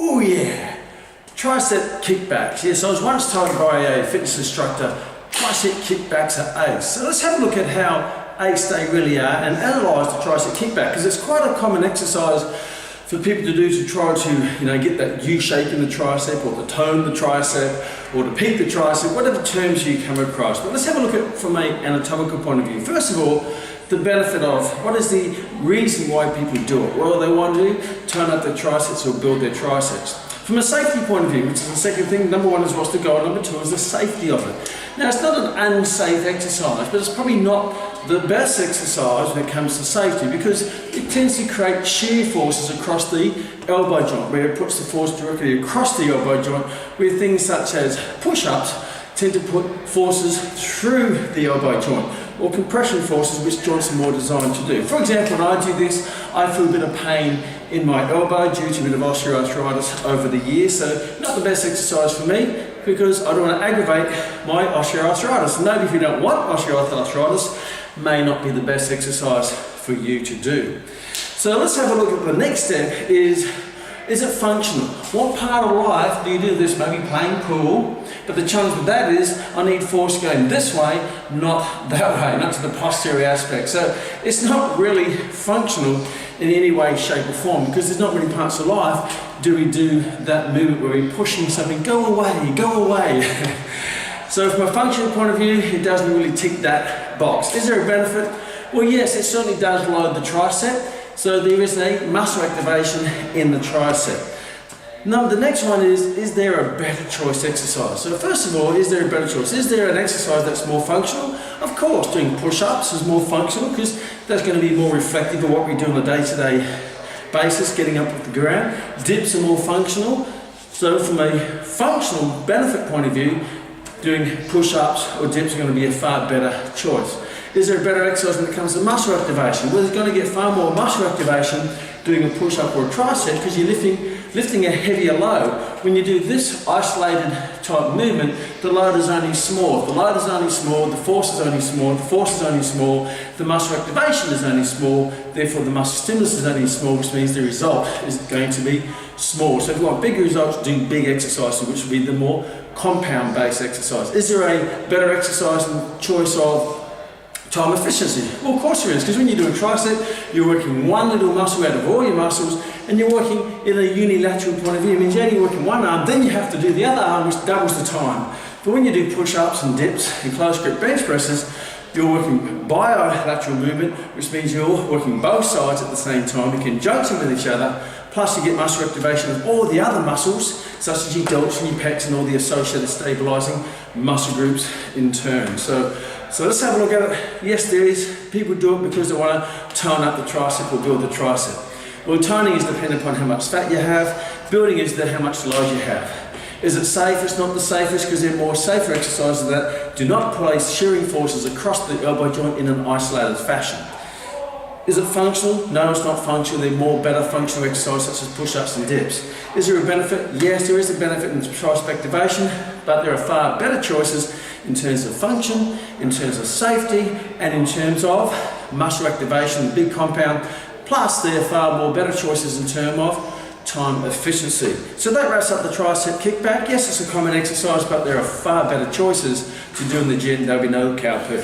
Oh yeah, tricep kickbacks. Yes, I was once told by a fitness instructor, tricep kickbacks are ace. So let's have a look at how ace they really are and analyse the tricep kickback, because it's quite a common exercise for people to do to try to, get that U shape in the tricep, or to tone the tricep, or to peak the tricep, whatever terms you come across. But let's have a look at it from an anatomical point of view. First of all, the benefit of, what is the reason why people do it? Well, they want to turn up their triceps or build their triceps. From a safety point of view, which is the second thing, number one is what's the goal, number two is the safety of it. Now, it's not an unsafe exercise, but it's probably not the best exercise when it comes to safety, because it tends to create shear forces across the elbow joint, where it puts the force directly across the elbow joint, where things such as push-ups tend to put forces through the elbow joint, or compression forces, which joints are more designed to do. For example, when I do this, I feel a bit of pain in my elbow due to a bit of osteoarthritis over the years, so not the best exercise for me, because I don't want to aggravate my osteoarthritis. And maybe if you don't want osteoarthritis, may not be the best exercise for you to do. So let's have a look at the next step. Is it functional? What part of life do you do this? Maybe playing pool, but the challenge with that is I need force going this way, not that way, not to the posterior aspect. So it's not really functional in any way, shape or form, because there's not many parts of life do we do that movement where we're pushing something, go away, go away. So from a functional point of view, it doesn't really tick that box. Is there a benefit? Well, yes, it certainly does load the tricep. So there is a muscle activation in the tricep. Now, the next one is there a better choice exercise? So first of all, is there a better choice? Is there an exercise that's more functional? Of course, doing push-ups is more functional, because that's going to be more reflective of what we do on a day-to-day basis, getting up off the ground. Dips are more functional. So from a functional benefit point of view, doing push-ups or dips are going to be a far better choice. Is there a better exercise when it comes to muscle activation? Well, there's going to get far more muscle activation doing a push-up or a tricep, because you're lifting a heavier load. When you do this isolated type movement, the load is only small. The load is only small, the force is only small, the force is only small, the muscle activation is only small, therefore the muscle stimulus is only small, which means the result is going to be small. So if you want bigger results, do big exercises, which would be the more compound-based exercise. Is there a better exercise and choice of time efficiency? Well, of course there is, because when you do a tricep, you're working one little muscle out of all your muscles, and you're working in a unilateral point of view. It means you're only working one arm, then you have to do the other arm, which doubles the time. But when you do push-ups and dips and close grip bench presses, you're working bilateral movement, which means you're working both sides at the same time in conjunction with each other, plus you get muscle activation of all the other muscles, such as your delts and your pecs and all the associated stabilising muscle groups in turn. So let's have a look at it. Yes, there is. People do it because they want to tone up the tricep or build the tricep. Well, toning is dependent upon how much fat you have. Building is how much load you have. Is it safe? It's not the safest, because there are more safer exercises that do not place shearing forces across the elbow joint in an isolated fashion. Is it functional? No, it's not functional. There are more better functional exercises such as push-ups and dips. Is there a benefit? Yes, there is a benefit in tricep activation, but there are far better choices in terms of function, in terms of safety, and in terms of muscle activation, big compound. Plus, there are far more better choices in terms of time efficiency. So that wraps up the tricep kickback. Yes, it's a common exercise, but there are far better choices to do in the gym. There'll be no cow poo.